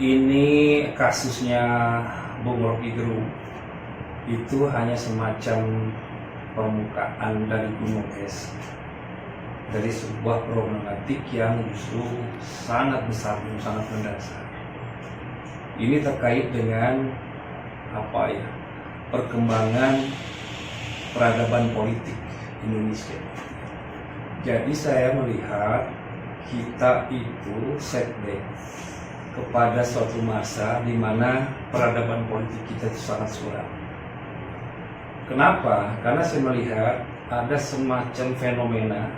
Ini kasusnya Bung Rocky Gerung itu hanya semacam permukaan dari gunung es, dari sebuah problematik yang justru sangat besar dan sangat mendasar. Ini terkait dengan perkembangan peradaban politik Indonesia. Jadi saya melihat kita itu setback kepada suatu masa di mana peradaban politik kita itu sangat suram. Kenapa? Karena saya melihat ada semacam fenomena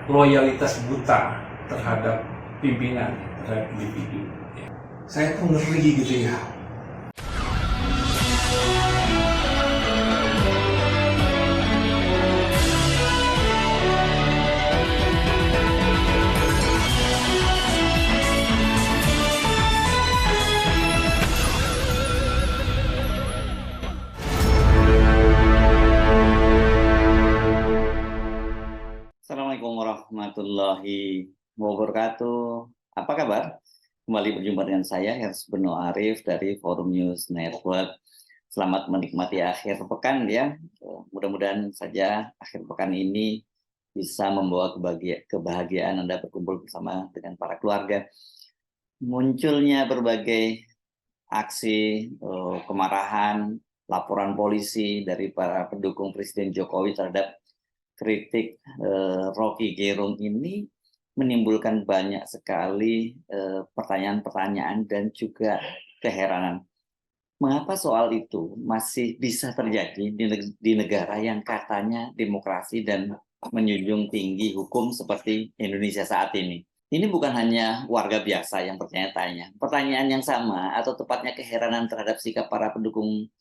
loyalitas buta terhadap pimpinan, terhadap individu. Saya tuh ngeri gitu ya. Assalamualaikum warahmatullahi wabarakatuh. Apa kabar? Kembali berjumpa dengan saya, Hersy Beno Arif dari Forum News Network. Selamat menikmati akhir pekan ya. Mudah-mudahan saja akhir pekan ini bisa membawa kebahagiaan Anda berkumpul bersama dengan para keluarga. Munculnya berbagai aksi kemarahan, laporan polisi dari para pendukung Presiden Jokowi terhadap kritik Rocky Gerung ini menimbulkan banyak sekali pertanyaan-pertanyaan dan juga keheranan. Mengapa soal itu masih bisa terjadi di negara yang katanya demokrasi dan menjunjung tinggi hukum seperti Indonesia saat ini? Ini bukan hanya warga biasa yang bertanya-tanya. Pertanyaan yang sama atau tepatnya keheranan terhadap sikap para pendukung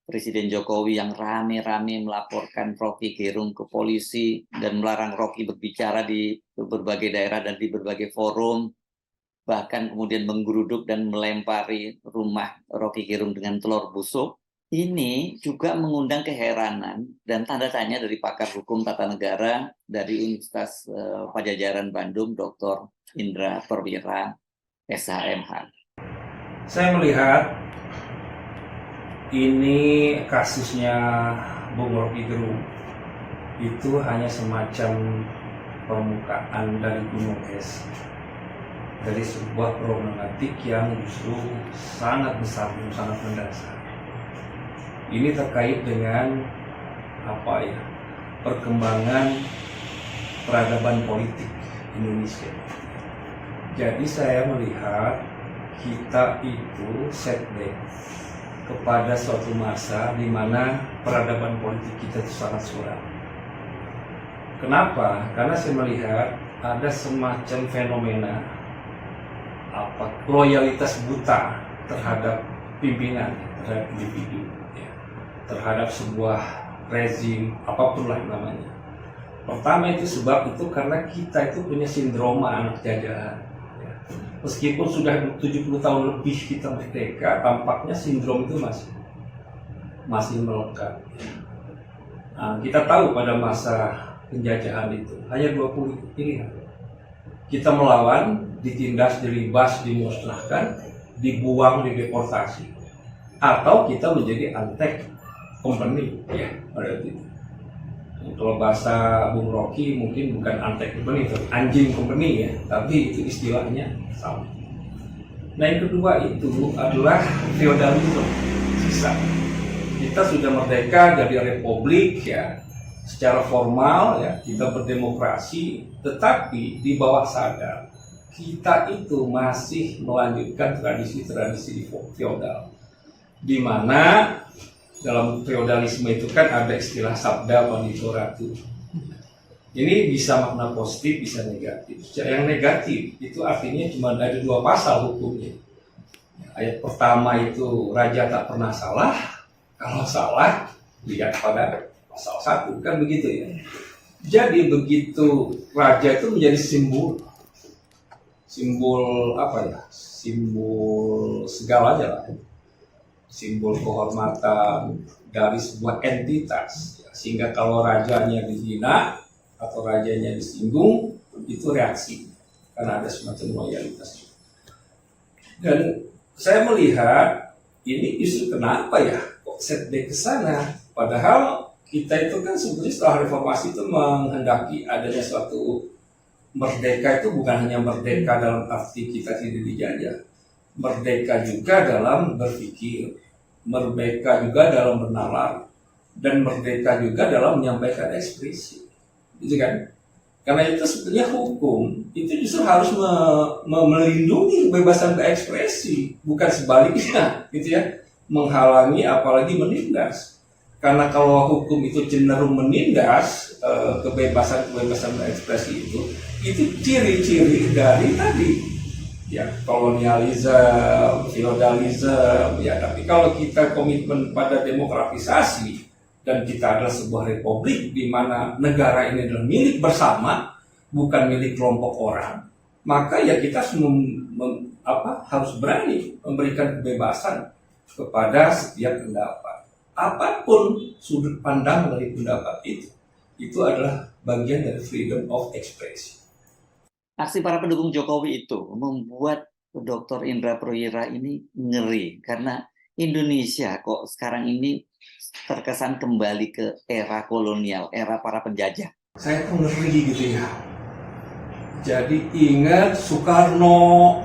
Presiden Jokowi yang rame-rame melaporkan Rocky Gerung ke polisi dan melarang Rocky berbicara di berbagai daerah dan di berbagai forum, bahkan kemudian menggeruduk dan melempari rumah Rocky Gerung dengan telur busuk. Ini juga mengundang keheranan dan tanda tanya dari pakar hukum tata negara dari Universitas Padjadjaran Bandung, Dr. Indra Perwira, SHMH. Saya melihat ini kasusnya Bung Rocky Gerung itu hanya semacam permukaan dari gunung es, dari sebuah problematik yang justru sangat besar dan sangat mendasar. Ini terkait dengan perkembangan peradaban politik Indonesia. Jadi saya melihat kita itu setback kepada suatu masa di mana peradaban politik kita itu sangat suram. Kenapa? Karena saya melihat ada semacam fenomena loyalitas buta terhadap pimpinan, terhadap individu, terhadap sebuah rezim, apapun lah namanya. Pertama itu sebab itu karena kita itu punya sindroma anak jajahan. Meskipun sudah 70 tahun lebih kita merdeka, tampaknya sindrom itu masih melekat. Nah, kita tahu pada masa penjajahan itu hanya 20 pilihan. Kita melawan, ditindas, dilibas, dimusnahkan, dibuang, dideportasi, atau kita menjadi antek company, ya pada itu. Kalau bahasa Bung Rocky mungkin bukan antek company, anjing company ya, tapi itu istilahnya sama. Nah yang kedua itu adalah feodalisme sisa. Kita sudah merdeka dari republik ya, secara formal ya kita berdemokrasi, tetapi di bawah sadar kita itu masih melanjutkan tradisi-tradisi feodal, di mana dalam feodalisme itu kan ada istilah sabda pandito ratu. Ini bisa makna positif, bisa negatif. Yang negatif itu artinya cuma ada 2 pasal hukumnya. Ayat pertama itu raja tak pernah salah. Kalau salah lihat pada pasal 1, kan begitu ya. Jadi begitu raja itu menjadi simbol simbol segalanya lah. Simbol kehormatan dari sebuah entitas, sehingga kalau rajanya dihina atau rajanya disinggung itu reaksi karena ada semacam loyalitas. Dan saya melihat ini justru kenapa ya kok setback ke sana. Padahal kita itu kan sebenarnya setelah reformasi itu menghendaki adanya suatu merdeka, itu bukan hanya merdeka dalam arti kita tidak dijajah. Merdeka juga dalam berpikir, merdeka juga dalam bernalar, dan merdeka juga dalam menyampaikan ekspresi. Gitu kan? Karena itu sebenarnya hukum itu justru harus melindungi kebebasan berekspresi, bukan sebaliknya, gitu ya, menghalangi apalagi menindas. Karena kalau hukum itu cenderung menindas kebebasan berekspresi itu ciri-ciri dari tadi ya kolonialisme, feodalisme ya. Tapi kalau kita komitmen pada demokratisasi dan kita adalah sebuah republik di mana negara ini adalah milik bersama, bukan milik kelompok orang, maka ya kita harus berani memberikan kebebasan kepada setiap pendapat. Apapun sudut pandang dari pendapat itu adalah bagian dari freedom of expression. Aksi para pendukung Jokowi itu membuat Dr. Indra Perwira ini ngeri karena Indonesia kok sekarang ini terkesan kembali ke era kolonial, era para penjajah. Saya tuh ngeri gitu ya. Jadi ingat Soekarno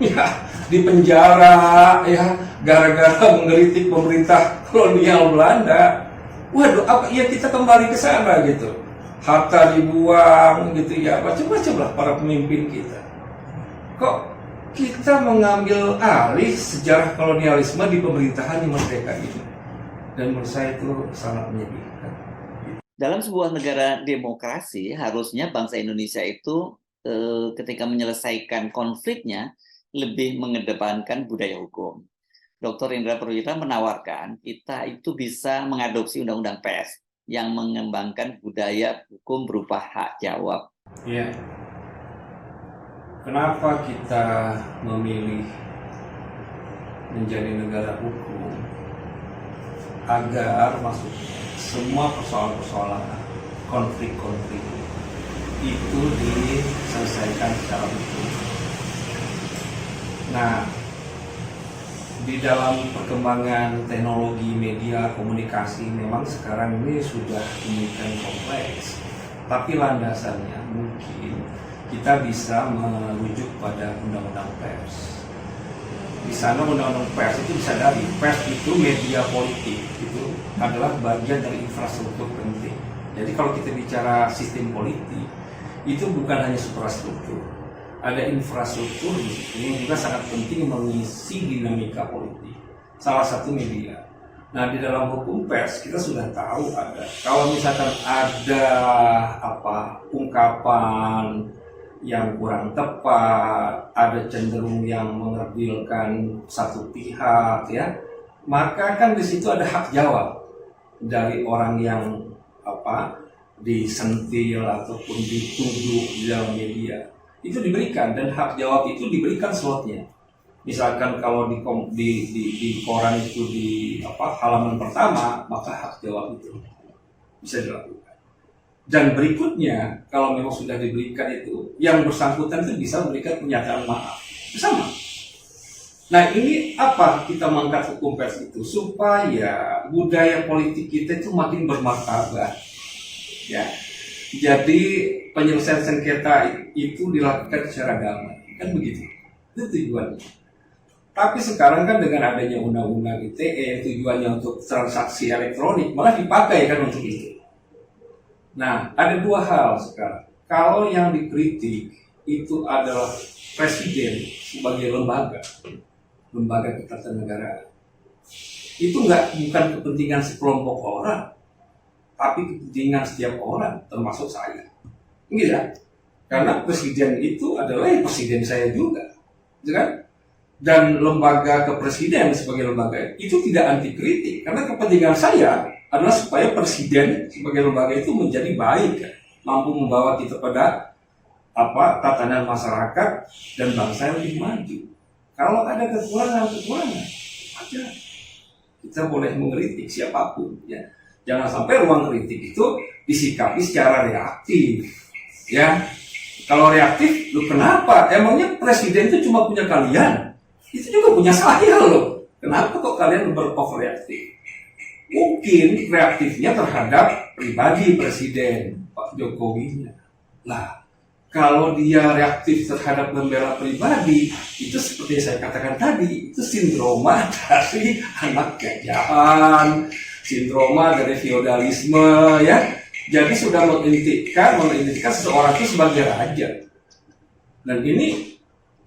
ya di penjara ya gara-gara mengkritik pemerintah kolonial Belanda. Waduh, apa ya kita kembali ke sana gitu. Hatta dibuang gitu ya, macam-macam lah para pemimpin kita. Kok kita mengambil alih sejarah kolonialisme di pemerintahan yang merdeka ini? Dan menurut saya itu sangat menyedihkan. Dalam sebuah negara demokrasi, harusnya bangsa Indonesia itu ketika menyelesaikan konfliknya lebih mengedepankan budaya hukum. Dr. Indra Perwira menawarkan kita itu bisa mengadopsi undang-undang pers yang mengembangkan budaya hukum berupa hak jawab. Iya. Kenapa kita memilih menjadi negara hukum? Agar maksudnya semua persoalan-persoalan, konflik-konflik itu diselesaikan secara hukum. Nah, di dalam perkembangan teknologi media komunikasi memang sekarang ini sudah demikian kompleks, tapi landasannya mungkin kita bisa merujuk pada undang-undang pers. Di sana undang-undang pers itu disadari pers itu media politik, itu adalah bagian dari infrastruktur penting. Jadi kalau kita bicara sistem politik itu bukan hanya superstruktur, ada infrastruktur yang juga sangat penting mengisi dinamika politik. Salah satu media. Nah, di dalam hukum pers kita sudah tahu ada. Kalau misalkan ada ungkapan yang kurang tepat, ada cenderung yang mengerdilkan satu pihak ya, maka kan di situ ada hak jawab dari orang yang disentil ataupun dituduh di dalam media. Itu diberikan, dan hak jawab itu diberikan slotnya. Misalkan kalau di koran itu di halaman pertama, maka hak jawab itu bisa dilakukan. Dan berikutnya, kalau memang sudah diberikan itu, yang bersangkutan itu bisa memberikan pernyataan maaf bersama. Nah, ini apa kita mengangkat hukum pers itu supaya budaya politik kita itu makin bermartabat, ya. Jadi penyelesaian sengketa itu dilakukan secara damai, kan begitu? Itu tujuannya. Tapi sekarang kan dengan adanya undang-undang ITE, tujuannya untuk transaksi elektronik, malah dipakai kan untuk itu. Nah, ada dua hal sekarang. Kalau yang dikritik itu adalah presiden sebagai lembaga ketatanegaraan, itu bukan kepentingan sekelompok orang, tapi kepentingan setiap orang, termasuk saya. Gitu ya. Karena presiden itu adalah presiden saya juga. Gitu kan? Dan lembaga kepresiden sebagai lembaga itu tidak anti kritik. Karena kepentingan saya adalah supaya presiden sebagai lembaga itu menjadi baik. Mampu membawa kita pada tatanan masyarakat dan bangsa yang lebih maju. Kalau ada kekurangan, aja kita boleh mengkritik siapapun. Ya. Jangan sampai ruang kritik itu disikapi secara reaktif, ya. Kalau reaktif, lu kenapa? Emangnya presiden itu cuma punya kalian? Itu juga punya saya loh. Kenapa kok kalian beroverreaktif? Mungkin reaktifnya terhadap pribadi Presiden Pak Jokowi. Lah, kalau dia reaktif terhadap membela pribadi, itu seperti yang saya katakan tadi, itu sindroma dari anak jajahan, sindroma dari feodalisme, ya. Jadi sudah mengidentikan seseorang itu sebagai raja. Dan ini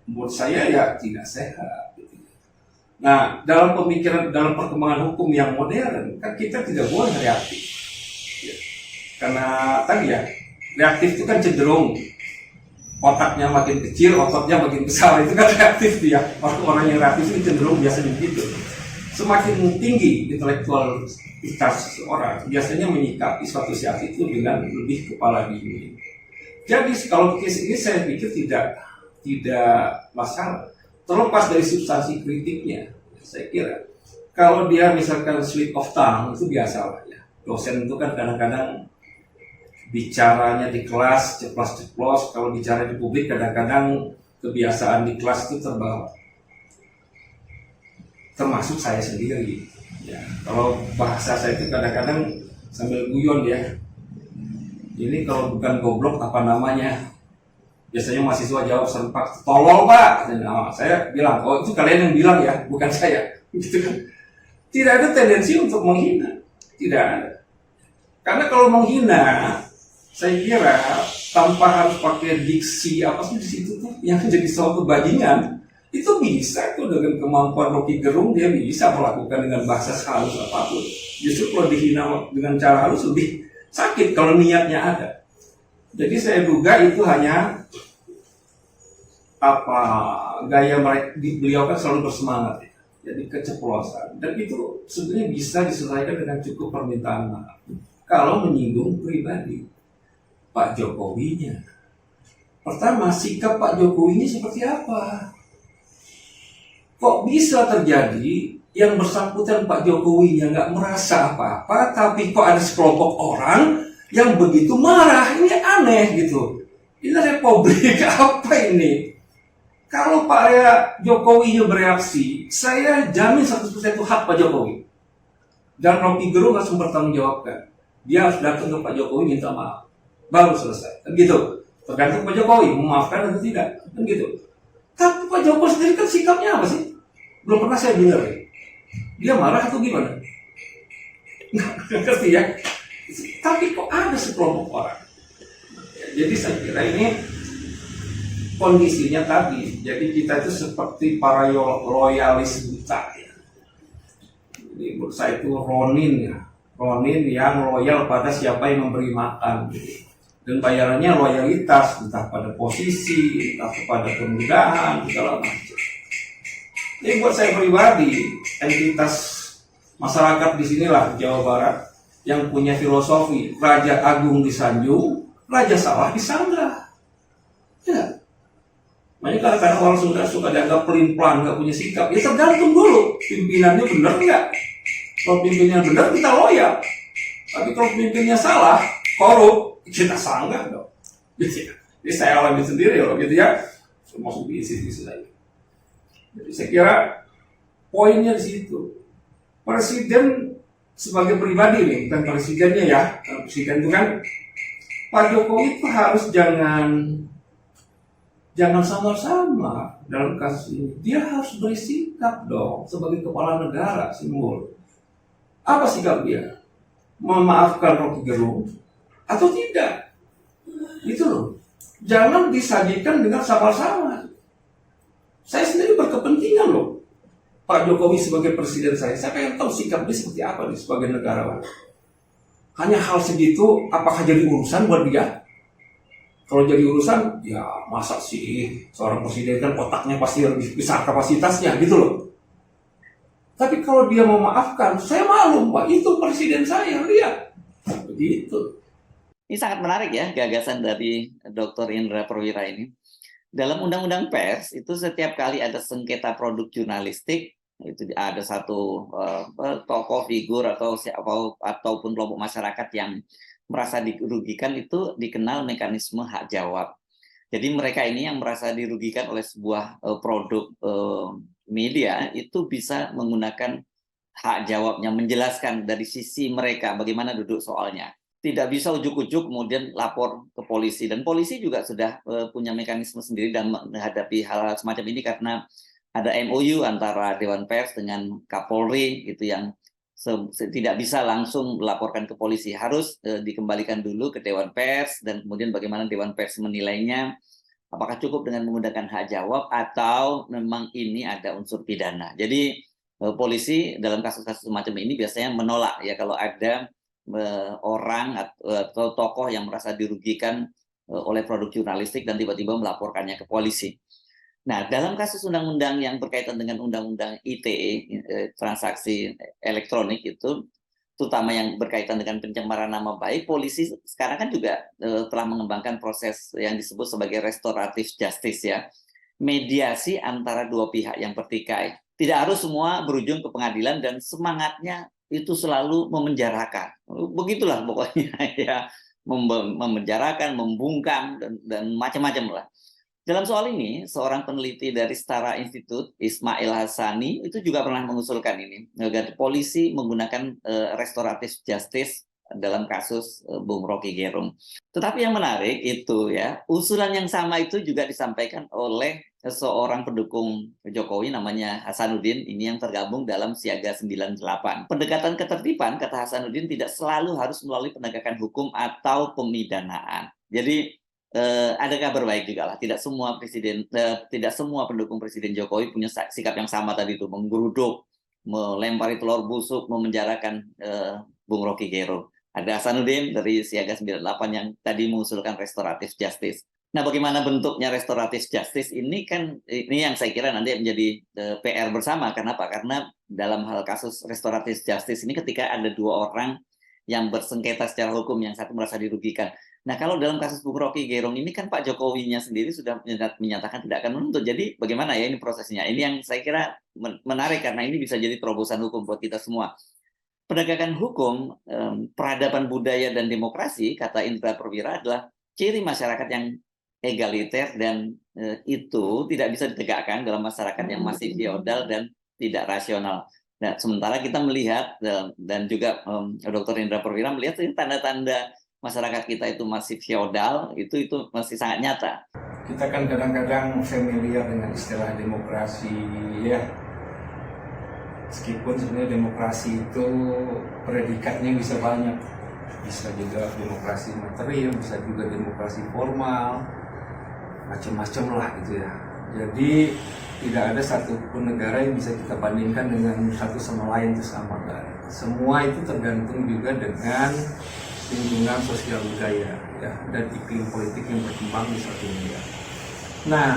menurut saya ya tidak sehat. Nah, dalam pemikiran, dalam perkembangan hukum yang modern, kan kita tidak boleh reaktif. Ya. Karena tadi ya, reaktif itu kan cenderung otaknya makin kecil, ototnya makin besar, itu kan reaktif ya. Orang yang reaktif itu cenderung biasanya begitu. Semakin tinggi intelektualitas seseorang, biasanya menyikapi suatu situasi itu dengan lebih kepala dingin. Jadi kalau case ini saya pikir tidak masalah. Terlepas dari substansi kritiknya, saya kira kalau dia misalkan slip of tongue itu biasa lah ya. Dosen itu kan kadang-kadang bicaranya di kelas ceplos-ceplos, kalau bicara di publik kadang-kadang kebiasaan di kelas itu terbawa. Termasuk saya sendiri. Ya, kalau bahasa saya itu kadang-kadang sambil guyon ya. Ini kalau bukan goblok apa namanya? Biasanya mahasiswa jawab serempak, tolol pak. Nah, saya bilang, oh itu kalian yang bilang ya, bukan saya. Gitu kan. Tidak ada tendensi untuk menghina, tidak ada. Karena kalau menghina, saya kira tanpa harus pakai diksi apa sih di situ tuh yang jadi suatu bajingan, itu bisa tuh dengan kemampuan Rocky Gerung dia bisa melakukan dengan bahasa halus apapun. Justru kalau dihina dengan cara halus lebih sakit kalau niatnya ada. Jadi saya duga itu hanya gaya mereka, beliau kan selalu bersemangat ya. Jadi keceplosan, dan itu sebenarnya bisa diselesaikan dengan cukup permintaan maaf kalau menyinggung pribadi Pak Jokowinya. Pertama, sikap Pak Jokowi ini seperti apa? Kok bisa terjadi yang bersangkutan Pak Jokowinya nggak merasa apa-apa, tapi kok ada sekelompok orang yang begitu marah? Ini aneh gitu. Ini republik apa ini? Kalau Pak Jokowi bereaksi, saya jamin 100% itu hak Pak Jokowi. Dan Rocky Gerung harus mempertanggungjawabkan. Dia harus datang ke Pak Jokowi minta maaf. Baru selesai. Kan gitu. Tergantung Pak Jokowi, memaafkan atau tidak. Kan gitu. Tapi Pak Jokowi sendiri kan sikapnya apa sih? Belum pernah saya dengar ya. Dia marah atau gimana? Nggak ngerti ya. Tapi kok ada sekelompok orang. Jadi saya kira ini kondisinya tadi. Jadi kita itu seperti para loyalis buta ya. Jadi menurut saya itu Ronin ya. Ronin yang loyal pada siapa yang memberi makan. Dan bayarannya loyalitas, entah pada posisi, entah kepada kemudahan, segala macam. Jadi buat saya pribadi, entitas masyarakat di sinilah Jawa Barat yang punya filosofi Raja Agung disanjung, Raja Salah disanggah. Ya. Makanya kadang-kadang orang Sunda suka dianggap pelin-pelan, nggak punya sikap. Ya tergantung dulu, pimpinannya benar nggak. Kalau pimpinannya benar, kita loyal. Tapi kalau pimpinannya salah, korup, kita sanggah dong. Jadi saya alami sendiri loh, gitu ya. Masuk di isi-isi lagi. Jadi saya kira poinnya di situ. Presiden sebagai pribadi nih, bukan presidennya ya. Presiden itu kan Pak Jokowi itu harus jangan samar-samar dalam kasus ini. Dia harus bersikap dong sebagai kepala negara, simbol. Apa sikap dia? Memaafkan Rocky Gerung atau tidak? Itu loh. Jangan disajikan dengan samar-samar. Saya sendiri berkepentingan loh. Pak Jokowi sebagai presiden saya pengen tahu sikap dia seperti apa nih sebagai negarawan. Hanya hal segitu, apakah jadi urusan buat dia? Kalau jadi urusan, ya masa sih seorang presiden kan otaknya pasti lebih besar kapasitasnya gitu loh. Tapi kalau dia mau maafkan, saya maklum Pak, itu presiden saya, lihat. Begitu. Ini sangat menarik ya gagasan dari Dr. Indra Perwira ini. Dalam Undang-Undang Pers itu setiap kali ada sengketa produk jurnalistik, itu ada satu tokoh figur ataupun kelompok masyarakat yang merasa dirugikan, itu dikenal mekanisme hak jawab. Jadi mereka ini yang merasa dirugikan oleh sebuah produk media itu bisa menggunakan hak jawabnya, menjelaskan dari sisi mereka bagaimana duduk soalnya. Tidak bisa ujuk-ujuk kemudian lapor ke polisi, dan polisi juga sudah punya mekanisme sendiri dalam menghadapi hal semacam ini karena ada MOU antara Dewan Pers dengan Kapolri gitu yang tidak bisa langsung melaporkan ke polisi, harus dikembalikan dulu ke Dewan Pers dan kemudian bagaimana Dewan Pers menilainya, apakah cukup dengan menggunakan hak jawab atau memang ini ada unsur pidana. Jadi polisi dalam kasus-kasus semacam ini biasanya menolak ya kalau ada orang atau tokoh yang merasa dirugikan oleh produk jurnalistik dan tiba-tiba melaporkannya ke polisi. Nah, dalam kasus undang-undang yang berkaitan dengan undang-undang ITE, transaksi elektronik itu, terutama yang berkaitan dengan pencemaran nama baik, polisi sekarang kan juga telah mengembangkan proses yang disebut sebagai restoratif justice ya, mediasi antara dua pihak yang bertikai. Tidak harus semua berujung ke pengadilan dan semangatnya itu selalu memenjarakan. Begitulah pokoknya ya, memenjarakan, membungkam dan macam-macam lah. Dalam soal ini, seorang peneliti dari Setara Institute, Ismail Hassani, itu juga pernah mengusulkan ini, agar polisi menggunakan restoratif justice dalam kasus Bung Rocky Gerung. Tetapi yang menarik itu ya, usulan yang sama itu juga disampaikan oleh seorang pendukung Jokowi namanya Hasanuddin, ini yang tergabung dalam Siaga 98. Pendekatan ketertiban, kata Hasanuddin, tidak selalu harus melalui penegakan hukum atau pemidanaan. Jadi ada kabar baik juga lah. Tidak semua pendukung Presiden Jokowi punya sikap yang sama tadi itu, menggeruduk, melempari telur busuk, memenjarakan Bung Rocky Gerung. Ada Hasanuddin dari Siaga 98 yang tadi mengusulkan restoratif justice. Nah, bagaimana bentuknya restoratif justice ini kan ini yang saya kira nanti menjadi PR bersama. Kenapa? Karena dalam hal kasus restoratif justice ini ketika ada dua orang yang bersengketa secara hukum, yang satu merasa dirugikan. Nah, kalau dalam kasus Bung Rocky Gerung ini kan Pak Jokowinya sendiri sudah menyatakan tidak akan menuntut. Jadi bagaimana ya ini prosesnya? Ini yang saya kira menarik karena ini bisa jadi terobosan hukum buat kita semua. Penegakan hukum, peradaban budaya dan demokrasi, kata Indra Perwira, adalah ciri masyarakat yang egaliter dan itu tidak bisa ditegakkan dalam masyarakat yang masih feodal dan tidak rasional. Nah, sementara kita melihat dan juga Dr. Indra Perwira melihat ini tanda-tanda masyarakat kita itu masih feodal, itu masih sangat nyata. Kita kan kadang-kadang familiar dengan istilah demokrasi ya. Meskipun sebenarnya demokrasi itu predikatnya bisa banyak, bisa juga demokrasi material, bisa juga demokrasi formal, macam-macam lah gitu ya. Jadi tidak ada satupun negara yang bisa kita bandingkan dengan satu sama lain itu sama kan. Semua itu tergantung juga dengan lingkungan sosial budaya ya, dan iklim politik yang berkembang di suatu negara. Nah,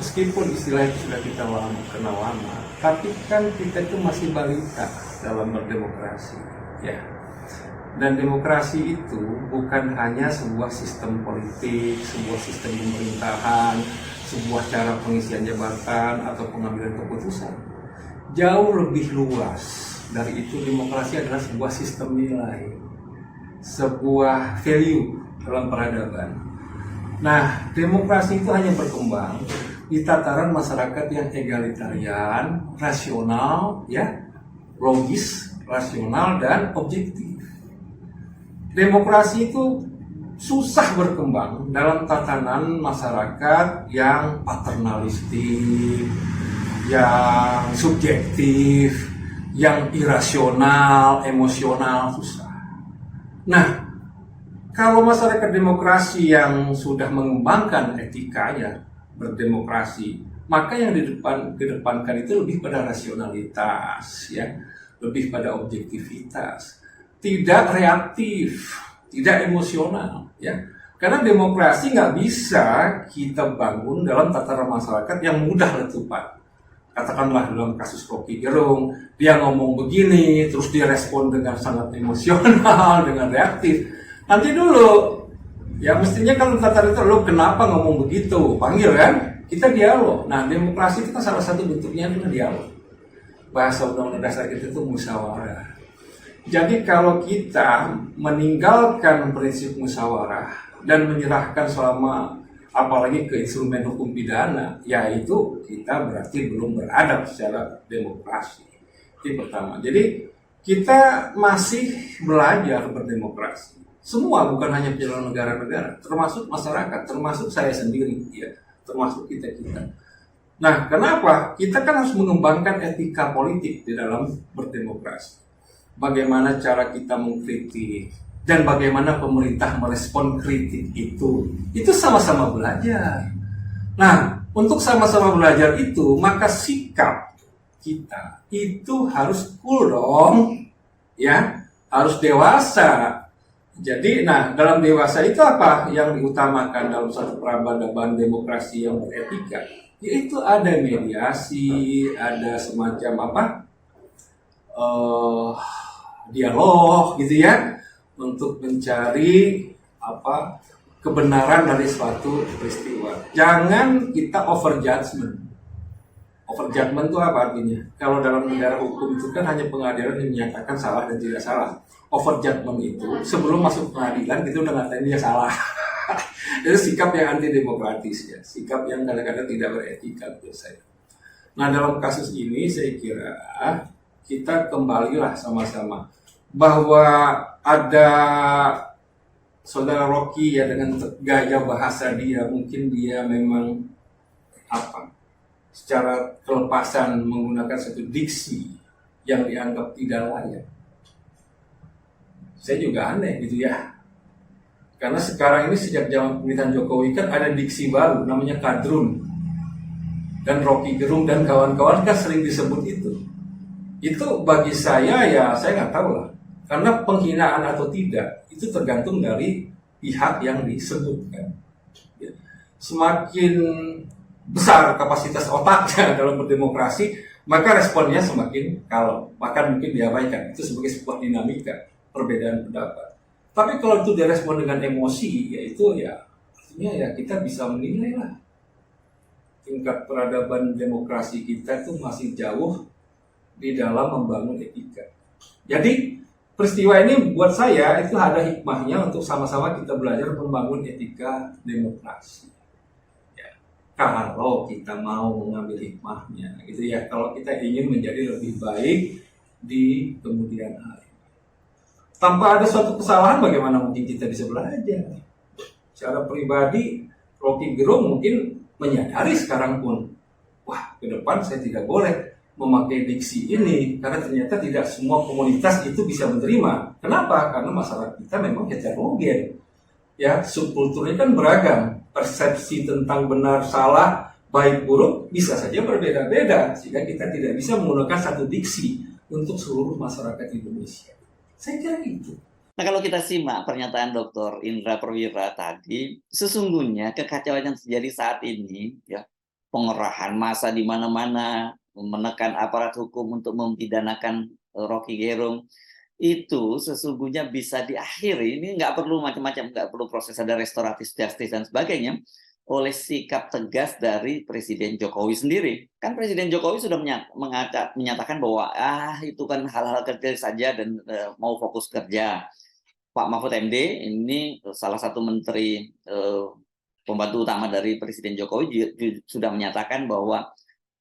meskipun istilah itu sudah kita kenal lama, tapi kan kita itu masih balita dalam berdemokrasi ya. Dan demokrasi itu bukan hanya sebuah sistem politik, sebuah sistem pemerintahan, sebuah cara pengisian jabatan atau pengambilan keputusan. Jauh lebih luas dari itu, demokrasi adalah sebuah sistem nilai, sebuah value dalam peradaban. Nah, demokrasi itu hanya berkembang di tataran masyarakat yang egalitarian, rasional, ya, logis, rasional, dan objektif. Demokrasi itu susah berkembang dalam tatanan masyarakat yang paternalistik, yang subjektif, yang irasional, emosional, susah. Nah, kalau masyarakat demokrasi yang sudah mengembangkan etikanya berdemokrasi, maka yang dikedepankan itu lebih pada rasionalitas, ya, lebih pada objektivitas, tidak reaktif, tidak emosional, ya. Karena demokrasi nggak bisa kita bangun dalam tataran masyarakat yang mudah letupan. Katakanlah dalam kasus Rocky Gerung, dia ngomong begini, terus dia respon dengan sangat emosional, dengan reaktif. Nanti dulu, ya mestinya kalau tataran itu, lo kenapa ngomong begitu? Panggil kan, kita dialog. Nah, demokrasi itu kan salah satu bentuknya adalah dialog. Bahasa undang-undang dasar kita itu musyawarah. Jadi kalau kita meninggalkan prinsip musyawarah dan menyerahkan selama apalagi ke instrumen hukum pidana, yaitu kita berarti belum beradab secara demokrasi. Itu pertama. Jadi kita masih belajar berdemokrasi. Semua, bukan hanya penyelenggara negara, termasuk masyarakat, termasuk saya sendiri, ya, termasuk kita-kita. Nah, kenapa? Kita kan harus mengembangkan etika politik di dalam berdemokrasi. Bagaimana cara kita mengkritik, dan bagaimana pemerintah merespon kritik itu sama-sama belajar. Nah, untuk sama-sama belajar itu, maka sikap kita itu harus cool dong, ya, harus dewasa. Jadi, nah, dalam dewasa itu apa yang diutamakan dalam satu peradaban demokrasi yang beretika? Yaitu ada mediasi, ada semacam apa, dialog gitu ya, untuk mencari apa kebenaran dari suatu peristiwa. Jangan kita over judgment. Over judgment itu apa artinya? Kalau dalam negara hukum itu kan hanya pengadilan yang menyatakan salah dan tidak salah. Over judgment itu sebelum masuk pengadilan kita udah ngatain dia salah. Itu sikap yang anti demokratis ya, sikap yang kadang-kadang tidak beretika menurut saya. Nah, dalam kasus ini saya kira kita kembalilah sama-sama bahwa ada saudara Rocky ya, dengan gaya bahasa dia, mungkin dia memang apa, secara kelepasan menggunakan satu diksi yang dianggap tidak layak. Saya juga aneh gitu ya, karena sekarang ini sejak zaman pemerintahan Jokowi kan ada diksi baru namanya kadrun, dan Rocky Gerung dan kawan-kawan kan sering disebut itu. Itu bagi saya ya, saya nggak tahu lah. Karena penghinaan atau tidak, itu tergantung dari pihak yang disebutkan. Semakin besar kapasitas otaknya dalam berdemokrasi, maka responnya semakin kalem. Maka mungkin diabaikan. Itu sebagai sebuah dinamika, perbedaan pendapat. Tapi kalau itu direspon dengan emosi, yaitu ya, artinya ya kita bisa menilai lah. Tingkat peradaban demokrasi kita itu masih jauh di dalam membangun etika. Jadi, peristiwa ini buat saya itu ada hikmahnya untuk sama-sama kita belajar membangun etika demokrasi. Ya, kalau kita mau mengambil hikmahnya, gitu ya. Kalau kita ingin menjadi lebih baik di kemudian hari. Tanpa ada suatu kesalahan, bagaimana mungkin kita bisa belajar? Secara pribadi, Rocky Gerung mungkin menyadari sekarang pun, wah, ke depan saya tidak boleh memakai diksi ini, karena ternyata tidak semua komunitas itu bisa menerima. Kenapa? Karena masyarakat kita memang heterogen. Ya, subkulturnya kan beragam. Persepsi tentang benar, salah, baik, buruk bisa saja berbeda-beda, sehingga kita tidak bisa menggunakan satu diksi untuk seluruh masyarakat Indonesia. Saya kira itu. Nah, kalau kita simak pernyataan Dr. Indra Perwira tadi, sesungguhnya kekacauan yang terjadi saat ini, ya, pengerahan massa di mana-mana, menekan aparat hukum untuk mempidanakan Rocky Gerung, itu sesungguhnya bisa diakhiri. Ini nggak perlu macam-macam, nggak perlu proses ada restoratif justice dan sebagainya, oleh sikap tegas dari Presiden Jokowi sendiri. Kan Presiden Jokowi sudah menyatakan bahwa itu kan hal-hal kecil saja dan mau fokus kerja. Pak Mahfud MD ini salah satu menteri pembantu utama dari Presiden Jokowi sudah menyatakan bahwa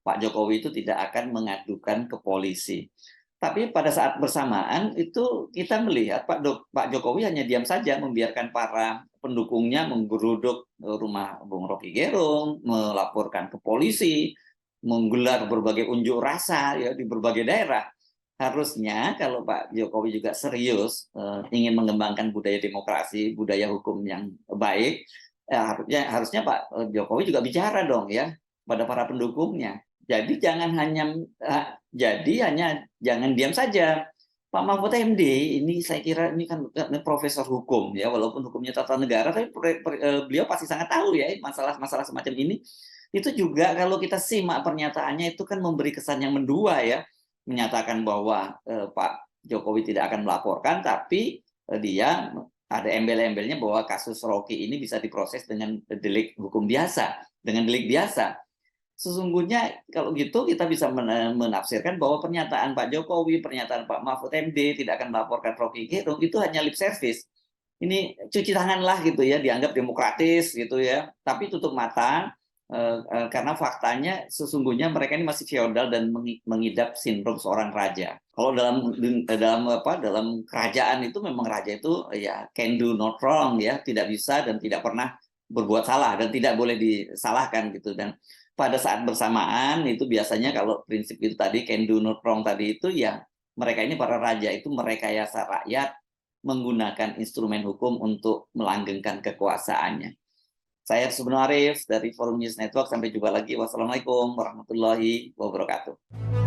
Pak Jokowi itu tidak akan mengadukan ke polisi. Tapi pada saat bersamaan itu kita melihat Pak Jokowi hanya diam saja, membiarkan para pendukungnya menggeruduk rumah Bung Rocky Gerung, melaporkan ke polisi, menggelar berbagai unjuk rasa ya di berbagai daerah. Harusnya kalau Pak Jokowi juga serius ingin mengembangkan budaya demokrasi, budaya hukum yang baik, harusnya Pak Jokowi juga bicara dong ya pada para pendukungnya. Jadi jangan diam saja. Pak Mahfud MD ini saya kira ini kan profesor hukum ya, walaupun hukumnya tata negara, tapi beliau pasti sangat tahu ya masalah-masalah semacam ini. Itu juga kalau kita simak pernyataannya itu kan memberi kesan yang mendua ya, menyatakan bahwa Pak Jokowi tidak akan melaporkan, tapi dia ada embel-embelnya bahwa kasus Rocky ini bisa diproses dengan delik hukum biasa, dengan delik biasa. Sesungguhnya kalau gitu kita bisa menafsirkan bahwa pernyataan Pak Jokowi, pernyataan Pak Mahfud MD tidak akan melaporkan Rocky Gerung itu hanya lip service. ini cuci tangan lah gitu ya, dianggap demokratis gitu ya, tapi tutup mata karena faktanya sesungguhnya mereka ini masih feodal dan mengidap sindrom seorang raja. Kalau dalam kerajaan itu memang raja itu ya can do no wrong ya, tidak bisa dan tidak pernah berbuat salah dan tidak boleh disalahkan gitu. Dan pada saat bersamaan itu biasanya kalau prinsip itu tadi can do no wrong tadi itu ya, mereka ini para raja itu merekayasa rakyat menggunakan instrumen hukum untuk melanggengkan kekuasaannya. Saya Subno Arif dari Forum News Network. Sampai jumpa lagi. Wassalamualaikum warahmatullahi wabarakatuh.